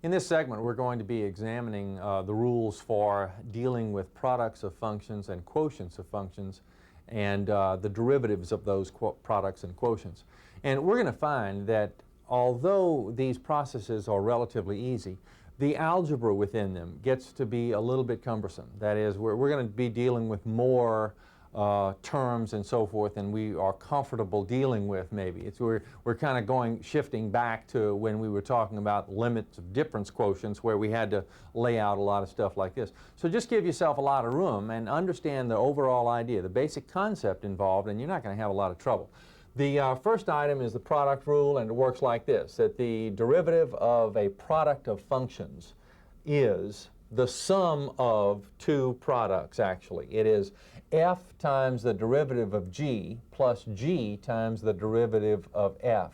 In this segment, we're going to be examining the rules for dealing with products of functions and quotients of functions and the derivatives of those products and quotients. And we're going to find that although these processes are relatively easy, the algebra within them gets to be a little bit cumbersome. That is, we're going to be dealing with more terms and so forth than we are comfortable dealing with maybe. We're kind of shifting back to when we were talking about limits of difference quotients where we had to lay out a lot of stuff like this. So just give yourself a lot of room and understand the overall idea, the basic concept involved, and you're not going to have a lot of trouble. The first item is the product rule, and it works like this, that the derivative of a product of functions is the sum of two products, actually. It is f times the derivative of g plus g times the derivative of f.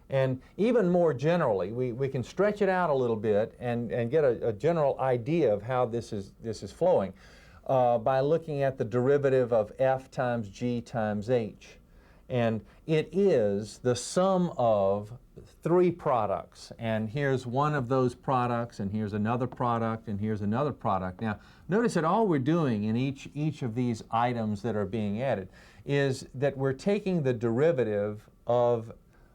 And even more generally, we can stretch it out a little bit and get a general idea of how this is flowing by looking at the derivative of f times g times h. And it is the sum of three products. And here's one of those products, and here's another product, and here's another product. Now, notice that all we're doing in each of these items that are being added is that we're taking the derivative of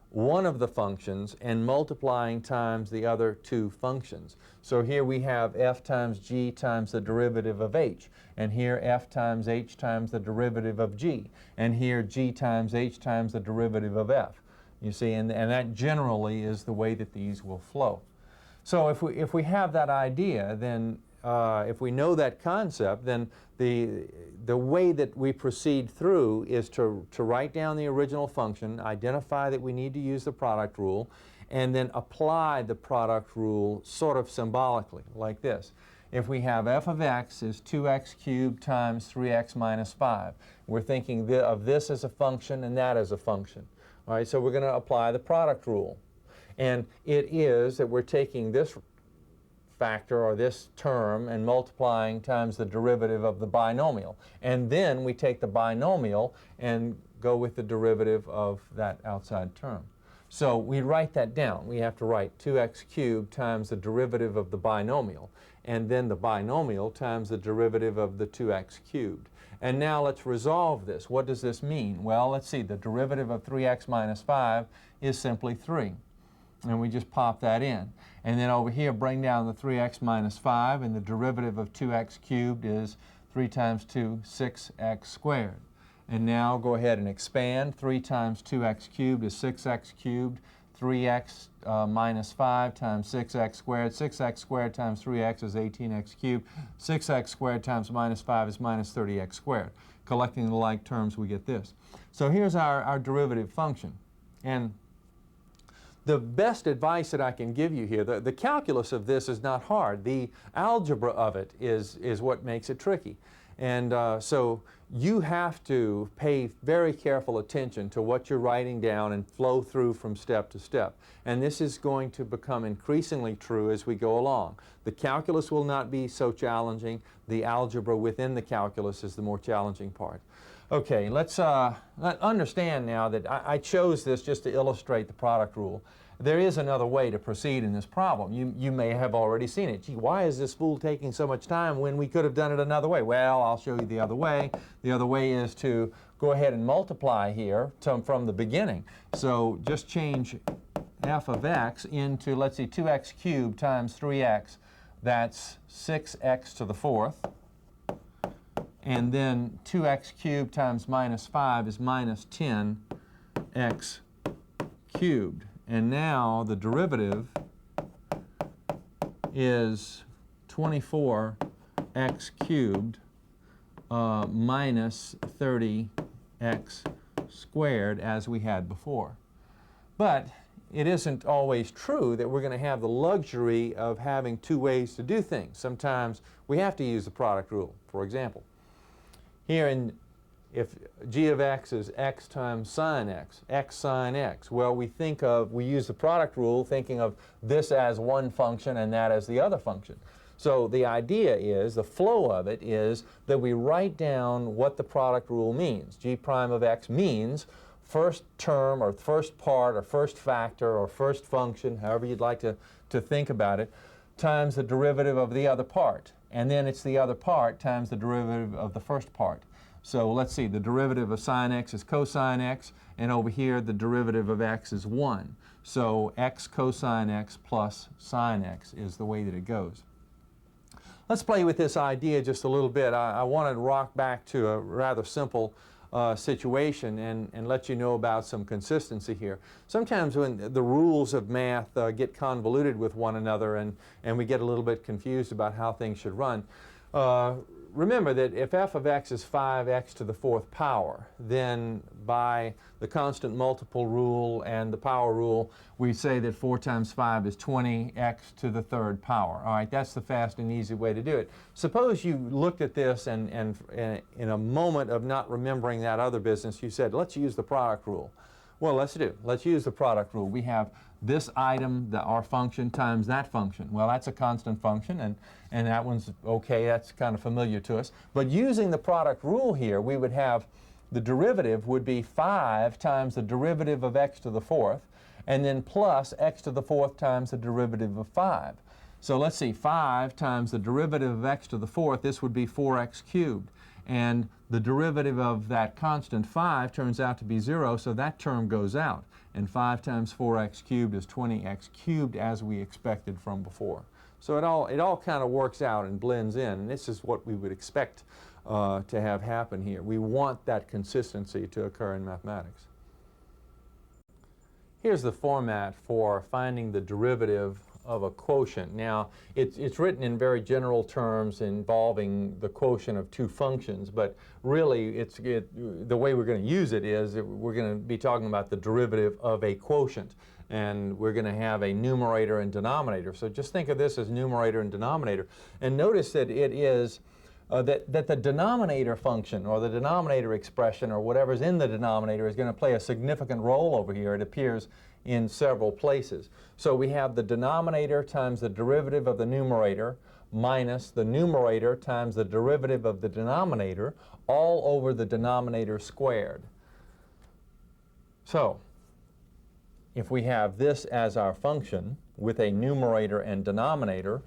one of the functions and multiplying times the other two functions. So here we have f times g times the derivative of h, and here f times h times the derivative of g, and here g times h times the derivative of f. You see, and that generally is the way that these will flow. So if we have that idea, then if we know that concept, then the way that we proceed through is to write down the original function, identify that we need to use the product rule, and then apply the product rule sort of symbolically, like this. If we have f of x is 2x cubed times 3x minus 5, we're thinking of this as a function and that as a function. All right, so we're going to apply the product rule. And it is that we're taking this factor or this term and multiplying times the derivative of the binomial. And then we take the binomial and go with the derivative of that outside term. So we write that down. We have to write 2x cubed times the derivative of the binomial, and then the binomial times the derivative of the 2x cubed. And now let's resolve this. What does this mean? Well, let's see. The derivative of 3x minus 5 is simply 3. And we just pop that in. And then over here, bring down the 3x minus 5, and the derivative of 2x cubed is 3 times 2, 6x squared. And now go ahead and expand. 3 times 2x cubed is 6x cubed. 3x minus 5 times 6x squared. 6x squared times 3x is 18x cubed. 6x squared times minus 5 is minus 30x squared. Collecting the like terms, we get this. So here's our derivative function. And the best advice that I can give you here, the calculus of this is not hard. The algebra of it is what makes it tricky. And so you have to pay very careful attention to what you're writing down and flow through from step to step. And this is going to become increasingly true as we go along. The calculus will not be so challenging. The algebra within the calculus is the more challenging part. Okay, let's understand now that I chose this just to illustrate the product rule. There is another way to proceed in this problem. You may have already seen it. Gee, why is this fool taking so much time when we could have done it another way? Well, I'll show you the other way. The other way is to go ahead and multiply here from the beginning. So just change f of x into, let's see, 2x cubed times 3x. That's 6x to the fourth. And then 2x cubed times minus 5 is minus 10x cubed. And now the derivative is 24x cubed minus 30x squared, as we had before. But it isn't always true that we're going to have the luxury of having two ways to do things. Sometimes we have to use the product rule. For example, here if g of x is x times sine x sine x, well, we use the product rule thinking of this as one function and that as the other function. So the idea is, the flow of it is that we write down what the product rule means. G prime of x means first term or first part or first factor or first function, however you'd like to think about it, times the derivative of the other part. And then it's the other part times the derivative of the first part. So let's see, the derivative of sine x is cosine x, and over here the derivative of x is 1. So x cosine x plus sine x is the way that it goes. Let's play with this idea just a little bit. I want to rock back to a rather simple situation and let you know about some consistency here. Sometimes when the rules of math get convoluted with one another and we get a little bit confused about how things should run, remember that if f of x is 5x to the 4th power, then by the constant multiple rule and the power rule, we say that 4 times 5 is 20x to the 3rd power. All right, that's the fast and easy way to do it. Suppose you looked at this and in a moment of not remembering that other business, you said, let's use the product rule. Well, let's use the product rule. We have this item, our function, times that function. Well, that's a constant function, and that one's okay. That's kind of familiar to us. But using the product rule here, we would have the derivative would be 5 times the derivative of x to the 4th, and then plus x to the 4th times the derivative of 5. So let's see, 5 times the derivative of x to the 4th, this would be 4x cubed. And the derivative of that constant 5 turns out to be 0, so that term goes out. And 5 times 4x cubed is 20x cubed, as we expected from before. So it all kind of works out and blends in, and this is what we would expect to have happen here. We want that consistency to occur in mathematics. Here's the format for finding the derivative of a quotient. Now, it's written in very general terms involving the quotient of two functions, but really the way we're going to use it is we're going to be talking about the derivative of a quotient, and we're going to have a numerator and denominator. So just think of this as numerator and denominator, and notice that it is that the denominator function or the denominator expression or whatever's in the denominator is going to play a significant role over here. It appears in several places. So we have the denominator times the derivative of the numerator minus the numerator times the derivative of the denominator all over the denominator squared. So if we have this as our function with a numerator and denominator,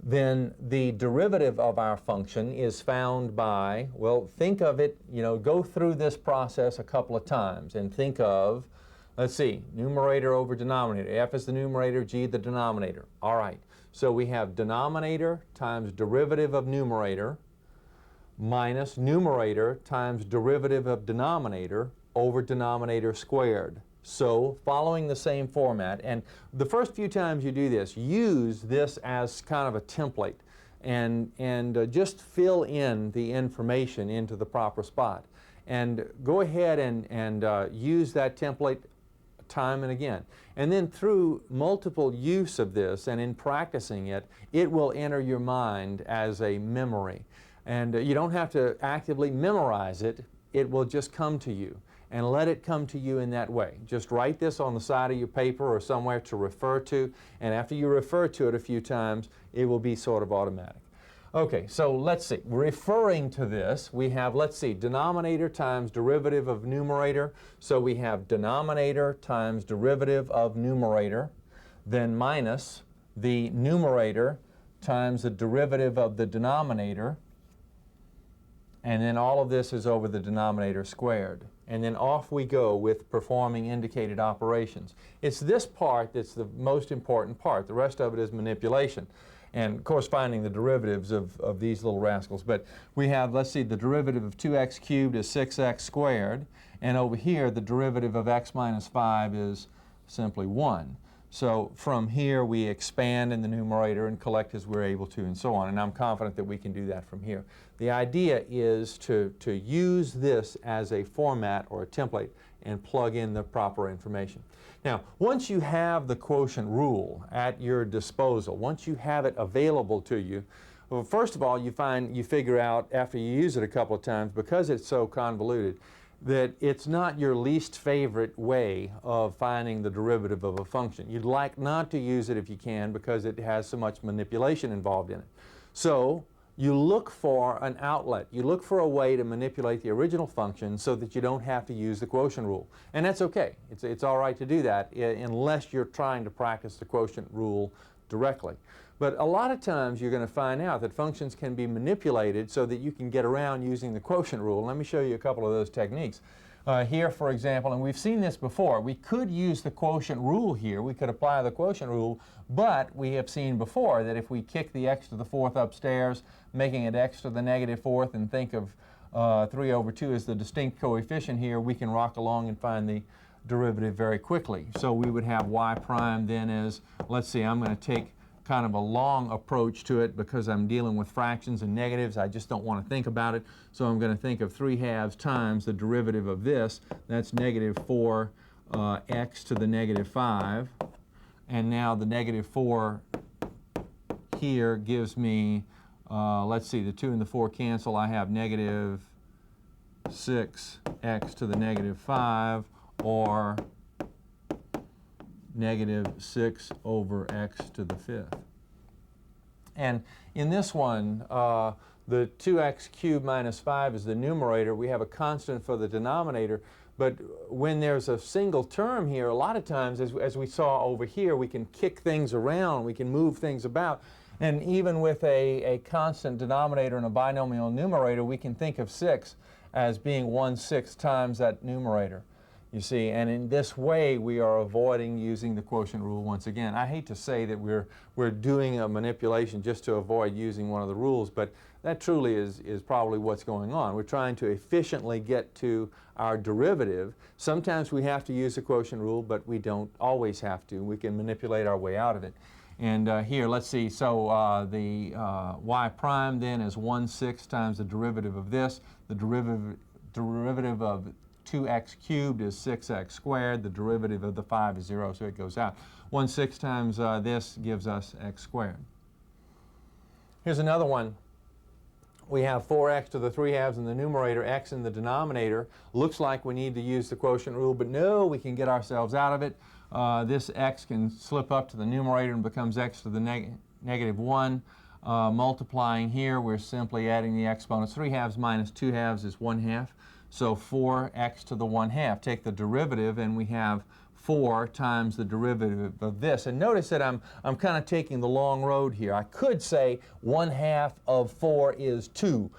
then the derivative of our function is found by, well, think of it, go through this process a couple of times and think of, let's see, numerator over denominator. F is the numerator, G the denominator. All right, so we have denominator times derivative of numerator minus numerator times derivative of denominator over denominator squared. So following the same format, and the first few times you do this, use this as kind of a template and just fill in the information into the proper spot. And go ahead and use that template time and again. And then through multiple use of this and in practicing it, it will enter your mind as a memory. And you don't have to actively memorize it. It will just come to you. And let it come to you in that way. Just write this on the side of your paper or somewhere to refer to, and after you refer to it a few times, it will be sort of automatic. Okay, so let's see. Referring to this, we have, let's see, denominator times derivative of numerator. So we have denominator times derivative of numerator, then minus the numerator times the derivative of the denominator, and then all of this is over the denominator squared. And then off we go with performing indicated operations. It's this part that's the most important part. The rest of it is manipulation. And of course finding the derivatives of these little rascals. But we have, let's see, the derivative of 2x cubed is 6x squared. And over here the derivative of x minus 5 is simply 1. So from here we expand in the numerator and collect as we're able to and so on. And I'm confident that we can do that from here. The idea is to use this as a format or a template and plug in the proper information. Now, once you have the quotient rule at your disposal, once you have it available to you, well, first of all, you figure out after you use it a couple of times, because it's so convoluted, that it's not your least favorite way of finding the derivative of a function. You'd like not to use it if you can because it has so much manipulation involved in it. So you look for an outlet. You look for a way to manipulate the original function so that you don't have to use the quotient rule. And that's okay. It's all right to do that unless you're trying to practice the quotient rule directly. But a lot of times you're going to find out that functions can be manipulated so that you can get around using the quotient rule. Let me show you a couple of those techniques. Here, for example, and we've seen this before, we could use the quotient rule here. We could apply the quotient rule, but we have seen before that if we kick the x to the fourth upstairs, making it x to the negative fourth, and think of 3 over 2 as the distinct coefficient here, we can rock along and find the derivative very quickly. So we would have y prime then as, let's see, I'm going to take kind of a long approach to it because I'm dealing with fractions and negatives. I just don't want to think about it. So I'm going to think of 3/2 times the derivative of this. That's negative 4 x to the negative 5. And now the negative 4 here gives me, let's see, the 2 and the 4 cancel. I have negative 6x to the negative 5, or negative 6 over x to the 5th. And in this one, the 2x cubed minus 5 is the numerator. We have a constant for the denominator. But when there's a single term here, a lot of times, as we saw over here, we can kick things around, we can move things about. And even with a constant denominator and a binomial numerator, we can think of 6 as being 1/6 times that numerator. You see, and in this way we are avoiding using the quotient rule once again. I hate to say that we're doing a manipulation just to avoid using one of the rules, but that truly is probably what's going on. We're trying to efficiently get to our derivative. Sometimes we have to use the quotient rule, but we don't always have to. We can manipulate our way out of it. And here, let's see, so the y prime then is 1/6 times the derivative of this. The derivative of 2x cubed is 6x squared. The derivative of the 5 is 0, so it goes out. 1/6 times this gives us x squared. Here's another one. We have 4x to the 3/2 in the numerator, x in the denominator. Looks like we need to use the quotient rule, but no, we can get ourselves out of it. This x can slip up to the numerator and becomes x to the negative 1. Multiplying here, we're simply adding the exponents. 3/2 minus 2/2 is 1/2. So 4x to the 1/2. Take the derivative and we have 4 times the derivative of this. And notice that I'm kind of taking the long road here. I could say 1/2 of 4 is 2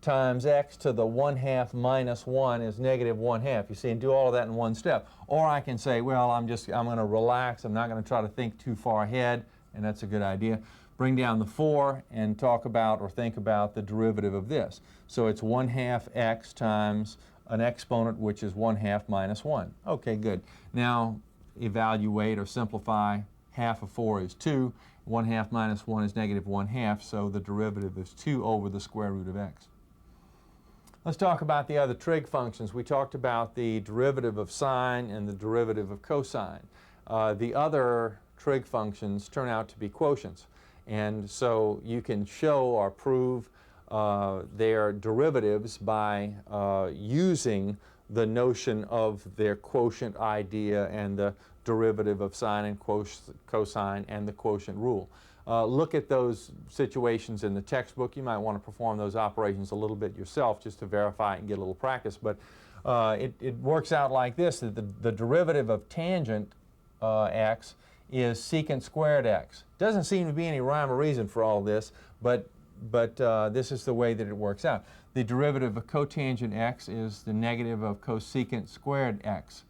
times x to the 1/2 minus 1 is negative 1/2. You see, and do all of that in one step. Or I can say, well, I'm going to relax. I'm not going to try to think too far ahead, and that's a good idea. Bring down the 4 and talk about or think about the derivative of this. So it's 1/2 x times an exponent, which is 1/2 minus 1. Okay, good. Now evaluate or simplify. Half of 4 is 2. 1/2 minus 1 is negative 1/2, so the derivative is 2 over the square root of x. Let's talk about the other trig functions. We talked about the derivative of sine and the derivative of cosine. The other trig functions turn out to be quotients. And so you can show or prove their derivatives by using the notion of their quotient idea and the derivative of sine and cosine and the quotient rule. Look at those situations in the textbook. You might want to perform those operations a little bit yourself just to verify it and get a little practice. But it works out like this, that the derivative of tangent x is secant squared x. Doesn't seem to be any rhyme or reason for all this, but this is the way that it works out. The derivative of cotangent x is the negative of cosecant squared x.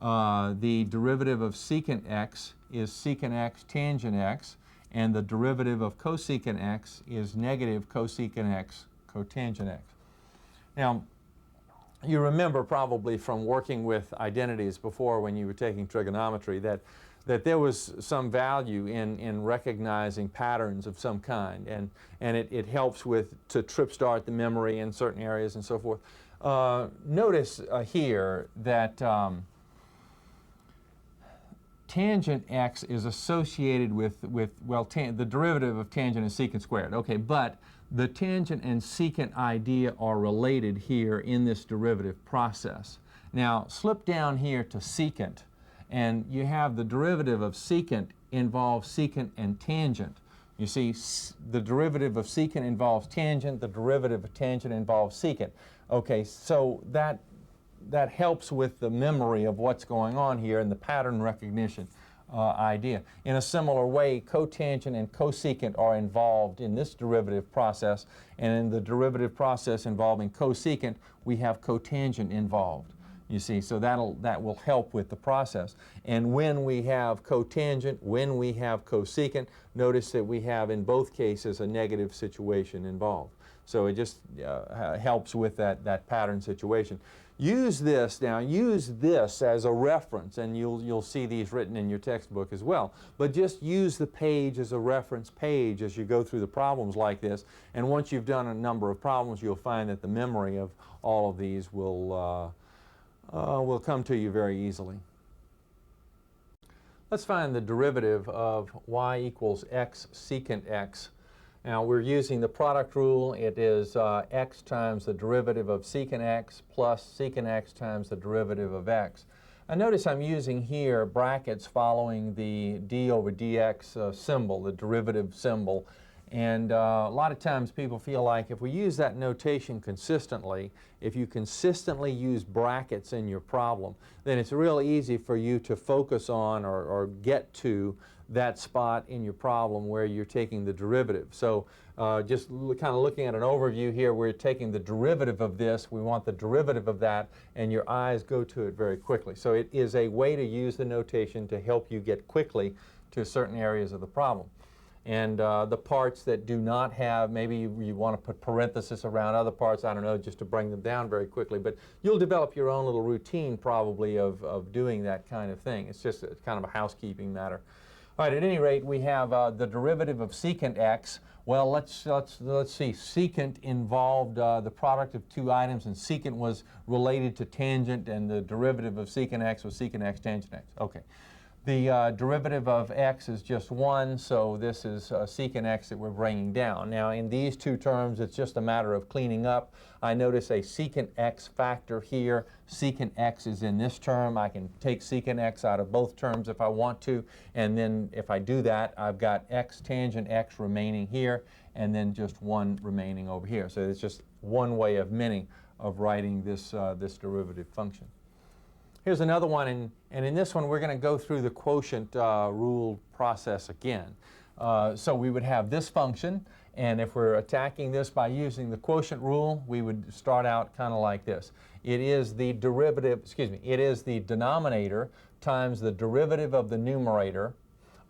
The derivative of secant x is secant x tangent x, and the derivative of cosecant x is negative cosecant x cotangent x. Now, you remember probably from working with identities before when you were taking trigonometry that there was some value in recognizing patterns of some kind, and it helps to trip start the memory in certain areas and so forth. Notice here that tangent x is associated with well, the derivative of tangent is secant squared. Okay, but the tangent and secant idea are related here in this derivative process. Now, slip down here to secant, and you have the derivative of secant involves secant and tangent. You see, the derivative of secant involves tangent, the derivative of tangent involves secant. Okay, so that helps with the memory of what's going on here and the pattern recognition idea. In a similar way, cotangent and cosecant are involved in this derivative process, and in the derivative process involving cosecant, we have cotangent involved. You see, so that will help with the process. And when we have cotangent, when we have cosecant, notice that we have in both cases a negative situation involved. So it just helps with that pattern situation. Use this as a reference, and you'll see these written in your textbook as well. But just use the page as a reference page as you go through the problems like this. And once you've done a number of problems, you'll find that the memory of all of these will come to you very easily. Let's find the derivative of y equals x secant x. Now we're using the product rule. It is x times the derivative of secant x plus secant x times the derivative of x. I notice I'm using here brackets following the d over dx symbol, the derivative symbol. And a lot of times people feel like if we use that notation consistently, if you consistently use brackets in your problem, then it's real easy for you to focus on or get to that spot in your problem where you're taking the derivative. So just kind of looking at an overview here, we're taking the derivative of this, we want the derivative of that, and your eyes go to it very quickly. So it is a way to use the notation to help you get quickly to certain areas of the problem. And the parts that do not have, maybe you want to put parenthesis around other parts, I don't know, just to bring them down very quickly. But you'll develop your own little routine probably of doing that kind of thing. It's just kind of a housekeeping matter. All right, at any rate, we have the derivative of secant x. Well, let's see. Secant involved the product of two items, and secant was related to tangent, and the derivative of secant x was secant x tangent x. Okay. The derivative of x is just 1, so this is secant x that we're bringing down. Now, in these two terms, it's just a matter of cleaning up. I notice a secant x factor here. Secant x is in this term. I can take secant x out of both terms if I want to, and then if I do that, I've got x tangent x remaining here, and then just 1 remaining over here. So it's just one way of writing this, this derivative function. Here's another one, and in this one we're going to go through the quotient rule process again. So we would have this function, and if we're attacking this by using the quotient rule, we would start out kind of like this. It is the derivative, it is the denominator times the derivative of the numerator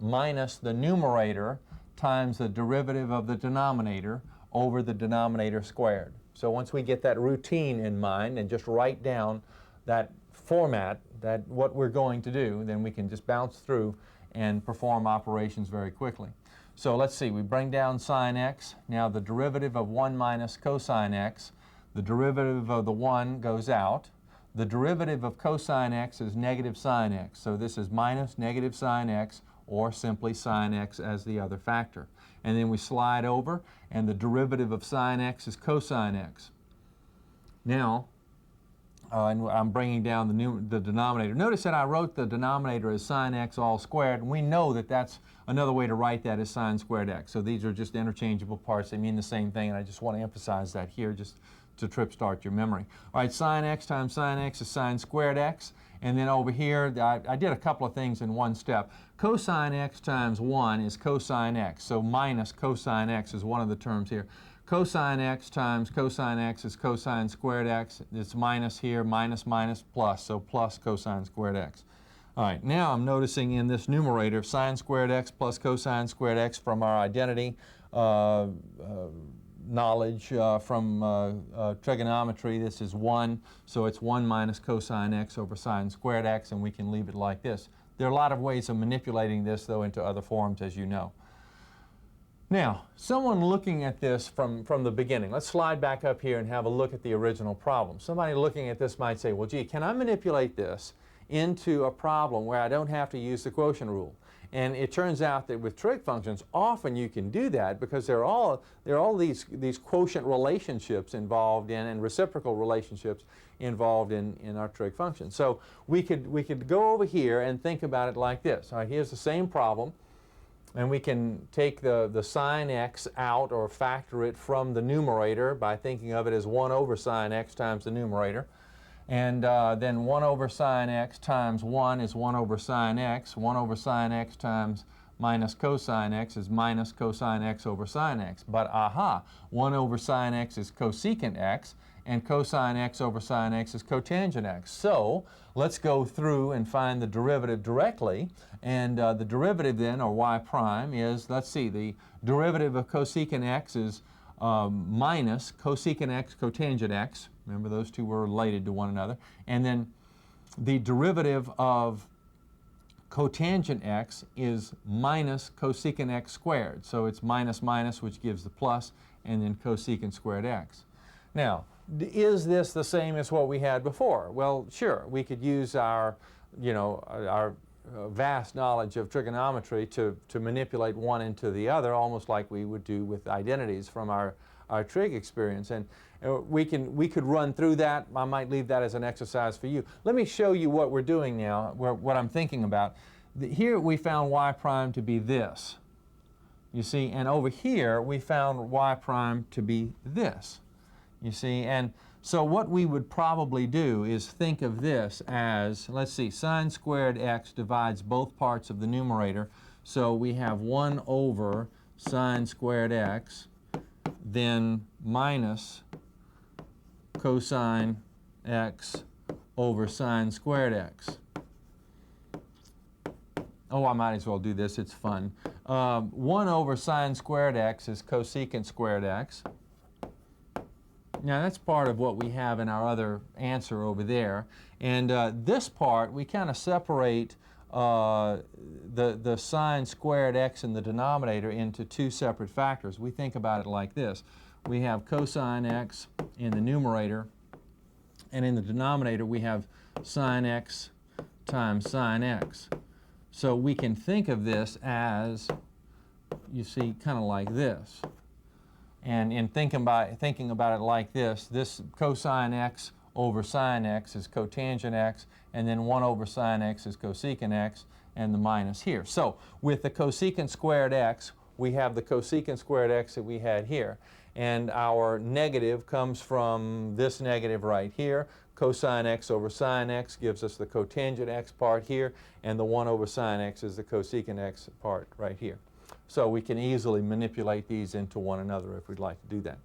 minus the numerator times the derivative of the denominator over the denominator squared. So once we get that routine in mind and just write down that format, that what we're going to do, then we can just bounce through and perform operations very quickly. So let's see, we bring down sine x. Now the derivative of 1 minus cosine x, the derivative of the 1 goes out. The derivative of cosine x is negative sine x. So this is minus negative sine x, or simply sine x as the other factor. And then we slide over, and the derivative of sine x is cosine x. Now, and I'm bringing down the denominator. Notice that I wrote the denominator as sine x all squared, and we know that that's another way to write that is sine squared x. So these are just interchangeable parts. They mean the same thing, and I just want to emphasize that here just to trip start your memory. All right, sine x times sine x is sine squared x. And then over here, I did a couple of things in one step. Cosine x times 1 is cosine x. So minus cosine x is one of the terms here. Cosine x times cosine x is cosine squared x. It's minus here, minus minus plus, so plus cosine squared x. All right, now I'm noticing in this numerator sine squared x plus cosine squared x from our identity knowledge from trigonometry. This is 1, so it's 1 minus cosine x over sine squared x, and we can leave it like this. There are a lot of ways of manipulating this, though, into other forms, as you know. Now, someone looking at this from the beginning, let's slide back up here and have a look at the original problem. Somebody looking at this might say, well, gee, can I manipulate this into a problem where I don't have to use the quotient rule? And it turns out that with trig functions, often you can do that because there are all these quotient relationships involved in, and reciprocal relationships involved in our trig functions. So we could go over here and think about it like this. All right, here's the same problem. And we can take the sine x out or factor it from the numerator by thinking of it as 1 over sine x times the numerator. And then 1 over sine x times 1 is 1 over sine x. 1 over sine x times minus cosine x is minus cosine x over sine x. But aha, 1 over sine x is cosecant x, and cosine x over sine x is cotangent x. So let's go through and find the derivative directly. And the derivative then, or y prime, is, let's see, the derivative of cosecant x is minus cosecant x cotangent x. Remember, those two were related to one another. And then the derivative of cotangent x is minus cosecant x squared. So it's minus minus, which gives the plus, and then cosecant squared x. Now, is this the same as what we had before? Well, sure. We could use our, our vast knowledge of trigonometry to manipulate one into the other, almost like we would do with identities from our trig experience. And we could run through that. I might leave that as an exercise for you. Let me show you what we're doing now, what I'm thinking about. Here we found y prime to be this, you see, and over here we found y prime to be this, you see. And so what we would probably do is think of this as, let's see, sine squared x divides both parts of the numerator. So we have 1 over sine squared x, then minus cosine x over sine squared x. Oh, I might as well do this. It's fun. 1 over sine squared x is cosecant squared x. Now, that's part of what we have in our other answer over there. And this part, we kind of separate the sine squared x in the denominator into two separate factors. We think about it like this. We have cosine x in the numerator, and in the denominator we have sine x times sine x. So we can think of this as, you see, kind of like this. And in thinking about it like this cosine x over sine x is cotangent x, and then 1 over sine x is cosecant x, and the minus here. So with the cosecant squared x, we have the cosecant squared x that we had here. And our negative comes from this negative right here. Cosine x over sine x gives us the cotangent x part here, and the 1 over sine x is the cosecant x part right here. So we can easily manipulate these into one another if we'd like to do that.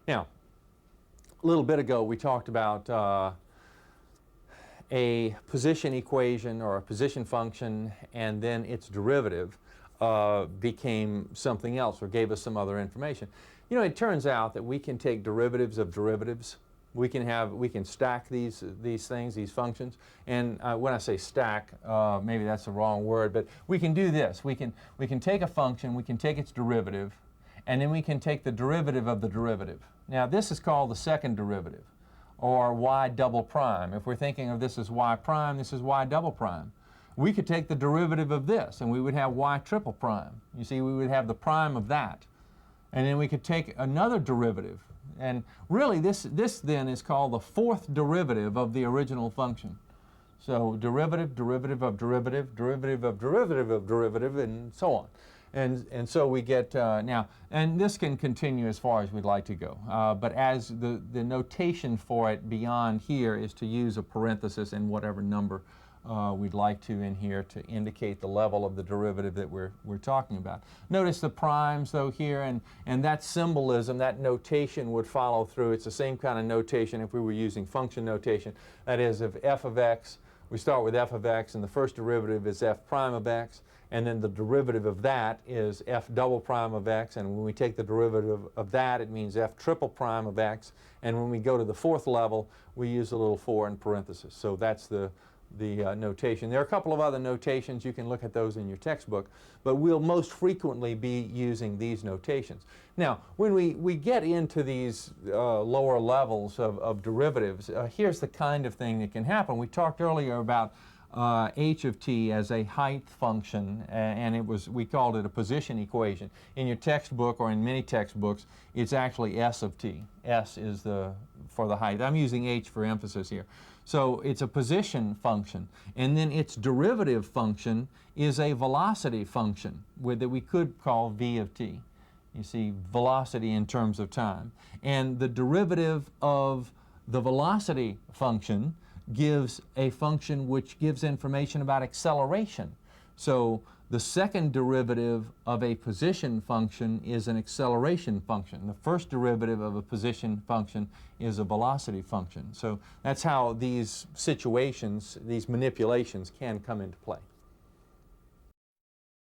Now, a little bit ago we talked about a position equation or a position function, and then its derivative became something else or gave us some other information. You know, it turns out that we can take derivatives of derivatives. We can stack these things, these functions. And when I say stack, maybe that's the wrong word, but we can do this. We can take a function, we can take its derivative, and then we can take the derivative of the derivative. Now, this is called the second derivative, or y double prime. If we're thinking of this as y prime, this is y double prime. We could take the derivative of this, and we would have y triple prime. You see, we would have the prime of that. And then we could take another derivative. And really, this then is called the fourth derivative of the original function. So derivative, derivative of derivative, derivative of derivative of derivative, and so on. And so we get now, and this can continue as far as we'd like to go. But as the notation for it beyond here is to use a parenthesis in whatever number we'd like to in here to indicate the level of the derivative that we're talking about. Notice the primes though here, and that symbolism, that notation would follow through. It's the same kind of notation if we were using function notation. That is, if f of x, we start with f of x, and the first derivative is f prime of x, and then the derivative of that is f double prime of x, and when we take the derivative of that, it means f triple prime of x, and when we go to the fourth level, we use a little 4 in parentheses. So that's the notation. There are a couple of other notations. You can look at those in your textbook, but we'll most frequently be using these notations. Now, when we get into these lower levels of derivatives, here's the kind of thing that can happen. We talked earlier about h of t as a height function, and we called it a position equation. In your textbook or in many textbooks, it's actually s of t. S is the for the height. I'm using h for emphasis here. So it's a position function, and then its derivative function is a velocity function that we could call v of t. You see, velocity in terms of time. And the derivative of the velocity function gives a function which gives information about acceleration. So the second derivative of a position function is an acceleration function. The first derivative of a position function is a velocity function. So that's how these situations, these manipulations can come into play.